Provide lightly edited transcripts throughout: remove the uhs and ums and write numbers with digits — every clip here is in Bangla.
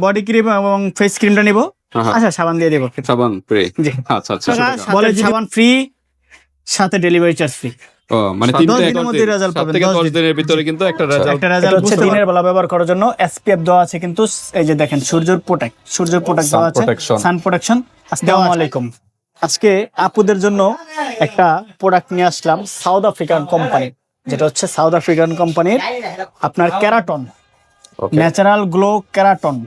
বডি ক্রিম এবং ফেস ক্রিমটা নিব। আচ্ছা, সাবান দিয়ে দেব। সাবান ফ্রি। জি, আচ্ছা আচ্ছা। বলে সাবান ফ্রি, সাথে ডেলিভারি চার্জ ফ্রি। ও মানে 10 দিনের মধ্যে রেজাল্ট পাবেন। 7 থেকে 10 দিনের ভিতরে কিন্তু একটা রেজাল্ট হচ্ছে দিনের বেলা ব্যবহার করার জন্য এসপিএফ দেওয়া আছে, কিন্তু এই যে দেখেন সূর্যের প্রোটেক্ট দেওয়া আছে, সান প্রোটেকশন। আসসালামু আলাইকুম। আজকে আপুদের জন্য একটা প্রোডাক্ট নিয়ে আসলাম সাউথ আফ্রিকান কোম্পানি, যেটা হচ্ছে সাউথ আফ্রিকান কোম্পানির আপনার ক্যারাটন, ন্যাচারাল গ্লো ক্যারাটন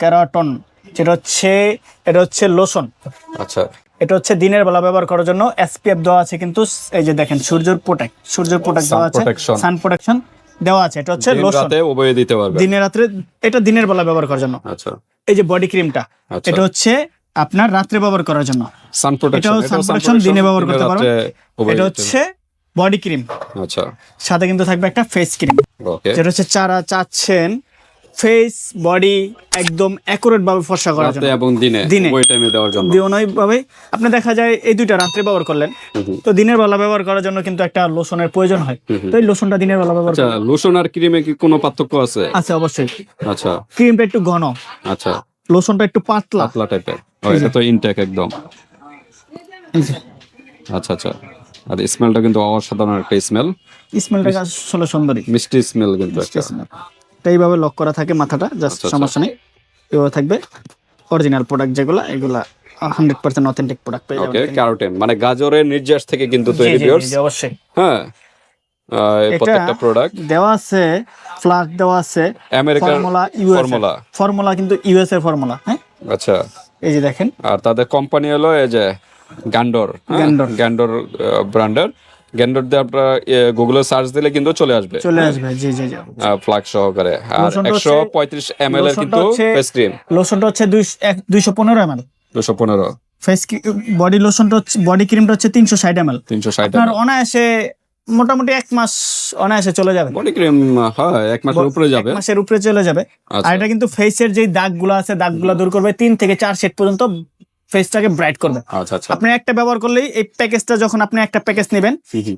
ক্যারাটন, যেটা হচ্ছে এটা হচ্ছে লোশন। আচ্ছা, এটা হচ্ছে দিনের বেলা ব্যবহার করার জন্য এসপিএফ দেওয়া আছে, কিন্তু এই যে দেখেন সূর্যের প্রোটেক্ট দেওয়া আছে, সান প্রোটেকশন দেওয়া আছে। এটা হচ্ছে লোশন, রাতে উভয়ে দিতে পারবে, দিনে রাত্রে। এটা দিনের বেলা ব্যবহার করার জন্য। আচ্ছা। এই যে বডি ক্রিমটা, এটা হচ্ছে আপনার রাত্রে ব্যবহার করার জন্য, সান প্রোটেকশন দিনে ব্যবহার করতে পারো। এটা হচ্ছে বডি ক্রিম, আচ্ছা। সাথে কিন্তু থাকবে একটা ফেস ক্রিম, ওকে। যেটা হচ্ছে যারা চাচ্ছেন ফেস বডি একদম অ্যাকুরেট ভাবে ফর্সা করার জন্য রাতে এবং দিনে ওই টাইমে দেওয়ার জন্য, দুটোই ভাবে আপনি দেখা যায় এই দুইটা রাত্রে ব্যবহার করলেন, তো দিনের বেলা ব্যবহার করার জন্য কিন্তু একটা লোশনের প্রয়োজন হয়, তো এই লোশনটা দিনের বেলা ব্যবহার। আচ্ছা, লোশন আর ক্রিমে কি কোনো পার্থক্য আছে? আছে অবশ্যই। আচ্ছা, ক্রিমটা একটু ঘন, আচ্ছা, লোশনটা একটু পাতলা টাইপের। এটা তো ইনটেক একদম। আচ্ছা আচ্ছা। আর স্মেলটা কিন্তু অসাধারণ একটা স্মেলটা আসলে সুন্দরী, মিষ্টি স্মেল কিন্তু একটা। এটা এইভাবে লক করা থাকে মাথাটা, জাস্ট সমস্যা নেই। এভাবে থাকবে অরিজিনাল প্রোডাক্ট, যেগুলা এগুলা 100% অথেন্টিক প্রোডাক্ট পেয়ে যাবেন। ওকে, ক্যারোটিন মানে গাজরের নির্যাস থেকে কিন্তু তৈরি ভিউয়ার্স। জি অবশ্যই। হ্যাঁ, প্রত্যেকটা প্রোডাক্ট দেওয়া আছে, ফ্লাগ দেওয়া আছে, আমেরিকার ফর্মুলা কিন্তু ইউএস এর ফর্মুলা। হ্যাঁ, আচ্ছা। এই যে দেখেন, আর তাদের কোম্পানি হলো এই যে গ্যান্ডর ব্র্যান্ডের। গ্যান্ডর দিয়ে আপনারা গুগলে সার্চ দিলে কিন্তু চলে আসবে। জি জি জি, ফ্লাগ সহকারে। আর 135 ml এর কিন্তু ফেস ক্রিম। লোশনটা হচ্ছে 215 ml। 215 ফেস বডি লোশনটা হচ্ছে, বডি ক্রিমটা হচ্ছে 360 ml। 360 আপনার অনায়াসে মোটামুটি 1 মাস অনায়াসে চলে যাবে। বডি ক্রিম হ্যাঁ 1 মাসের উপরে যাবে, 1 মাসের উপরে চলে যাবে। আর এটা কিন্তু ফেসের যে দাগগুলো আছে, দাগগুলো দূর করবে, 3 থেকে 4 শেড পর্যন্ত ফেসটাকে ব্রাইট করবে। আচ্ছা আচ্ছা। আপনি একটা ব্যবহার করলেই এই প্যাকেজটা, যখন আপনি একটা প্যাকেজ নেবেন,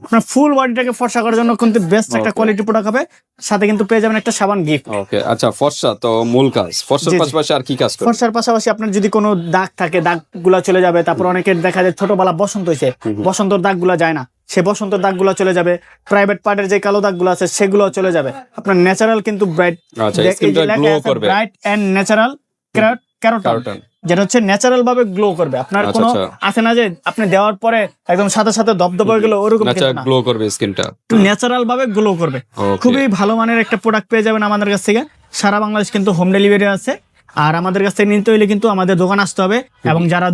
আপনার ফুল বডিটাকে ফর্সা করার জন্য কিন্তু বেস্ট একটা কোয়ালিটি প্রোডাক্ট হবে। সাথে কিন্তু পেয়ে যাবেন একটা সাবান গিফট। ওকে, আচ্ছা। ফর্সা তো মূল কাজ, ফর্সার পাশাপাশি আর কি কাজ করে? ফর্সার পাশাপাশি আপনার যদি কোনো দাগ থাকে, দাগগুলা চলে যাবে। তারপর অনেকের দেখা যায় ছোটবেলা বসন্ত হয়েছে, বসন্তর দাগগুলা যায় না, সে বসন্তর দাগগুলা চলে যাবে। প্রাইভেট পার্টের যে কালো দাগগুলো আছে সেগুলো চলে যাবে। আপনার ন্যাচারাল কিন্তু ব্রাইট, আচ্ছা, স্কিনটা গ্লো করবে। ব্রাইট এন্ড ন্যাচারাল ক্যারোটন, যেটা হচ্ছে ন্যাচারাল ভাবে গ্লো করবে। আপনার কোনো আছে না যে আপনি দেওয়ার পরে একদম সাথে সাথে দপদপ হয়ে গেল, ওরকম না, গ্লো করবে স্কিনটা, ন্যাচারাল ভাবে গ্লো করবে। খুবই ভালো মানের একটা প্রোডাক্ট পেয়ে যাবেন আমাদের কাছ থেকে। সারা বাংলাদেশ কিন্তু হোম ডেলিভারি আছে। আর আমাদের কাছ থেকে নিতে হইলে কিন্তু আমাদের দোকান আসতে হবে, এবং যারা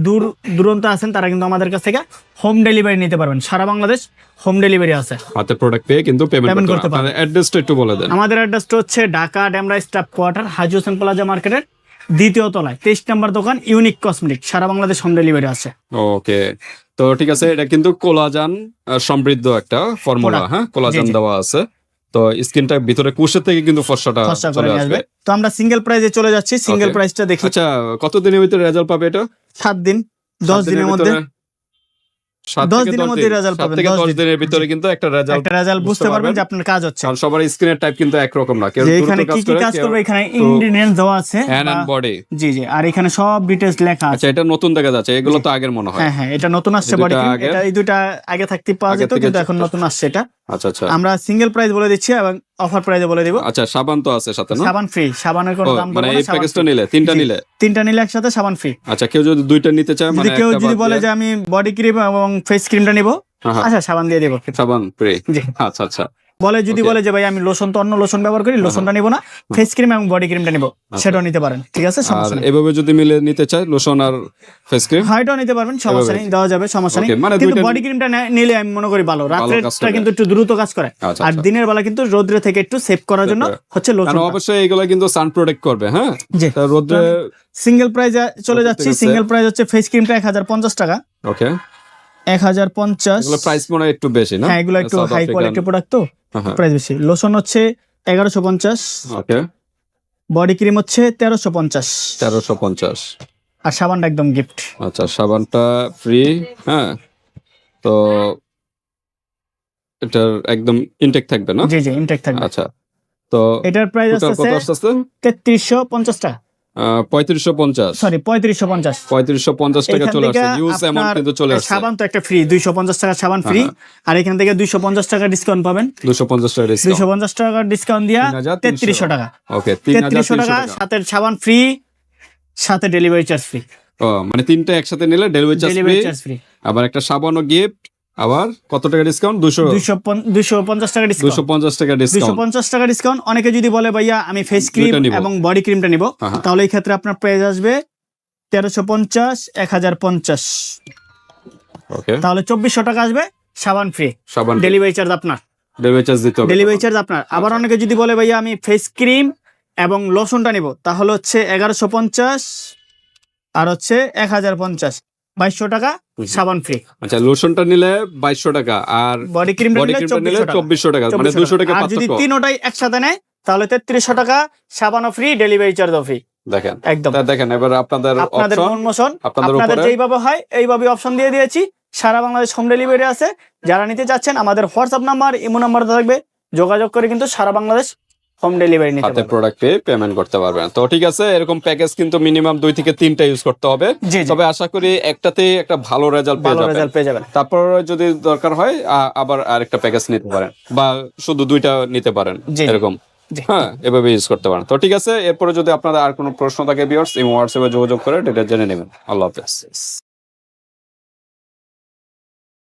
দূরান্ত আছেন তারা কিন্তু আমাদের কাছ থেকে হোম ডেলিভারি নিতে পারবেন। সারা বাংলাদেশ হোম ডেলিভারি আছে। হাতে প্রোডাক্ট পেয়ে কিন্তু পেমেন্ট করতে পারবেন। অ্যাড্রেসটা একটু বলে দেন। আমাদের অ্যাড্রেসটা হচ্ছে ঢাকা ডেমরা স্টাফ কোয়ার্টার, হাজী হোসেন প্লাজা মার্কেটের 2য় তলায় 23 নম্বর দোকান, ইউনিক কসমেটিক। সারা বাংলাদেশ হোম ডেলিভারি আছে। ওকে, তো ঠিক আছে। এটা কিন্তু কোলাজান সমৃদ্ধ একটা ফর্মুলা। হ্যাঁ, কোলাজান দেওয়া আছে, তো স্কিনটা ভিতরে কোষের থেকে কিন্তু ফর্সাটা চলে আসবে। তো আমরা সিঙ্গেল প্রাইসে চলে যাচ্ছি, সিঙ্গেল প্রাইসটা দেখি। আচ্ছা, কত দিনের ভিতরে রেজাল্ট পাবে এটা? 7 দিন 10 দিনের মধ্যে, 10 দিনের মধ্যে রেজাল্ট পাবেন। 10 দিনের ভিতরে কিন্তু একটা রেজাল্ট বুঝতে পারবেন যে আপনার কাজ হচ্ছে। কারণ সবার স্কিনের টাইপ কিন্তু একরকম না, কেউ এখানে কি কি কাজ করবে, এখানে ইনগ্রেডিয়েন্টস দেওয়া আছে, হ্যান্ড এন্ড বডি। জি জি, আর এখানে সব ডিটেইলস লেখা আছে। আচ্ছা, এটা নতুন দেখা যাচ্ছে, এগুলো তো আগের মনে হয়। হ্যাঁ হ্যাঁ, এটা নতুন আসছে বডি ক্রিম। এটা এই দুটো আগে থাকতে পাওয়া যেত, কিন্তু এখন নতুন আসছে এটা। আচ্ছা আচ্ছা, আমরা সিঙ্গেল প্রাইস বলে দিচ্ছি এবং অফার প্রাইসে বলে দিব। আচ্ছা, সাবান তো আছে সাথে না? সাবান ফ্রি, সাবানের কোনো দাম মানে এই প্যাকেজটা নিলে তিনটা নিলে একসাথে সাবান ফ্রি। আচ্ছা, কেউ যদি দুইটা নিতে চায়, মানে কেউ যদি বলে যে আমি বডি ক্রিম এবং ফেস ক্রিমটা নিব, আচ্ছা সাবান দিয়ে দেব, সাবান ফ্রি। জি, আচ্ছা আচ্ছা। বলে যে ভাই আমি লোশন তো অন্য লোশন ব্যবহার করি, লোশনটা নিব না, ফেস ক্রিম এবং বডি ক্রিমটা নিব, সেটাও নিতে পারেন। ঠিক আছে, সমস্যা নেই। এভাবে যদি মিলে নিতে চায় লোশন আর ফেস ক্রিম, হাইটাও নিতে পারবেন, সমস্যা নেই, দেওয়া যাবে, সমস্যা নেই। কিন্তু বডি ক্রিমটা নিলে আমি মনে করি ভালো, রাত্রেটা কিন্তু একটু দ্রুত কাজ করে, আর দিনের বেলা কিন্তু রোদ্রে থেকে একটু সেভ করার জন্য হচ্ছে লোশন। অবশ্যই এগুলো কিন্তু সান প্রোটেক্ট করবে। হ্যাঁ, জি, রোদ্রে। সিঙ্গেল প্রাইসে চলে যাচ্ছি। সিঙ্গেল প্রাইস হচ্ছে ফেস ক্রিমটা 1050 টাকা। ওকে, 1050। এগুলো প্রাইস মনে হয় একটু বেশি না? হ্যাঁ, এগুলো একটু হাই কোয়ালিটি প্রোডাক্ট, তো প্রাইস বেশি। লোশন হচ্ছে 1150। ওকে, বডি ক্রিম হচ্ছে 1350। 1350। আর সাবানটা একদম গিফট। আচ্ছা, সাবানটা ফ্রি। হ্যাঁ, তো এটা একদম ইনটেক থাকবে না? জি জি, ইনটেক থাকবে। আচ্ছা, তো এটার প্রাইস টোটাল কত আছে আসছে? 3350 টাকা, 3550, সরি 3550। 3550 টাকা চলে আসছে। ইউজ অ্যামাউন্ট কিন্তু চলে আসছে। সাবান তো একটা ফ্রি, 250 টাকা সাবান ফ্রি, আর এখান থেকে 250 টাকা ডিসকাউন্ট পাবেন। 250 টাকা ডিসকাউন্ট, 250 টাকা ডিসকাউন্ট দিয়া 3300 টাকা। ওকে, 3300 টাকা, সাথে সাবান ফ্রি, সাথে ডেলিভারি চার্জ ফ্রি। ও মানে তিনটা একসাথে নিলে ডেলিভারি চার্জ ফ্রি, আবার একটা সাবানও গিফট, আবার কত টাকা ডিসকাউন্ট? 250 টাকা ডিসকাউন্ট, 250 টাকা ডিসকাউন্ট, 250 টাকা ডিসকাউন্ট। অনেকে যদি বলে ভাইয়া আমি ফেস ক্রিম এবং বডি ক্রিমটা নিব, তাহলে এই ক্ষেত্রে আপনার প্রাইস আসবে 1350, 1050। ওকে, তাহলে 2400 টাকা আসবে সাবান ফ্রি, সাবান ডেলিভারি চার্জ আপনার, ডেলিভারি চার্জ দিতে হবে, ডেলিভারি চার্জ আপনার। আবার অনেকে যদি বলে ভাইয়া আমি ফেস ক্রিম এবং লোশনটা নিব, তাহলে হচ্ছে 1150 আর হচ্ছে 1050, 2200 টাকা সাবান ফ্রি। আচ্ছা, লোশনটা নিলে 2200 টাকা আর বডি ক্রিমটা নিলে 2400 টাকা, মানে 200 টাকা আর পার্থক্য। যদি তিনটাই একসাথে নেয় তাহলে 3300 টাকা, সাবানও ফ্রি, ডেলিভারি চার্জও ফ্রি। দেখেন একদম, দেখেন এবার আপনাদের প্রমোশন, আপনাদের আপনাদের উপরে যেইভাবে হয় এইভাবে অপশন দিয়ে দিয়েছি। সারা বাংলাদেশ হোম ডেলিভারি আছে। যারা নিতে চাচ্ছেন আমাদের হোয়াটসঅ্যাপ নাম্বার, ইমো নাম্বার থাকবে, যোগাযোগ করে কিন্তু সারা বাংলাদেশ হোম ডেলিভারি নিতে হাতে পারবেন, প্রোডাক্ট পেয়ে পেমেন্ট করতে পারবেন। তো ঠিক আছে, এরকম প্যাকেজ কিন্তু মিনিমাম 2 থেকে 3টা ইউজ করতে হবে। তবে আশা করি একটাতে একটা ভালো রেজাল্ট পেয়ে যাবেন। তারপর যদি দরকার হয় আবার আরেকটা প্যাকেজ নিতে পারেন, বা শুধু 2টা নিতে পারেন, এরকম হ্যাঁ এভাবে ইউজ করতে পারেন। তো ঠিক আছে, এরপরে যদি আপনাদের আর কোনো প্রশ্ন থাকে ভিউয়ার্স, এই হোয়াটসঅ্যাপে যোগাযোগ করে এটা জেনে নেবেন। আল্লাহ হাফেজ।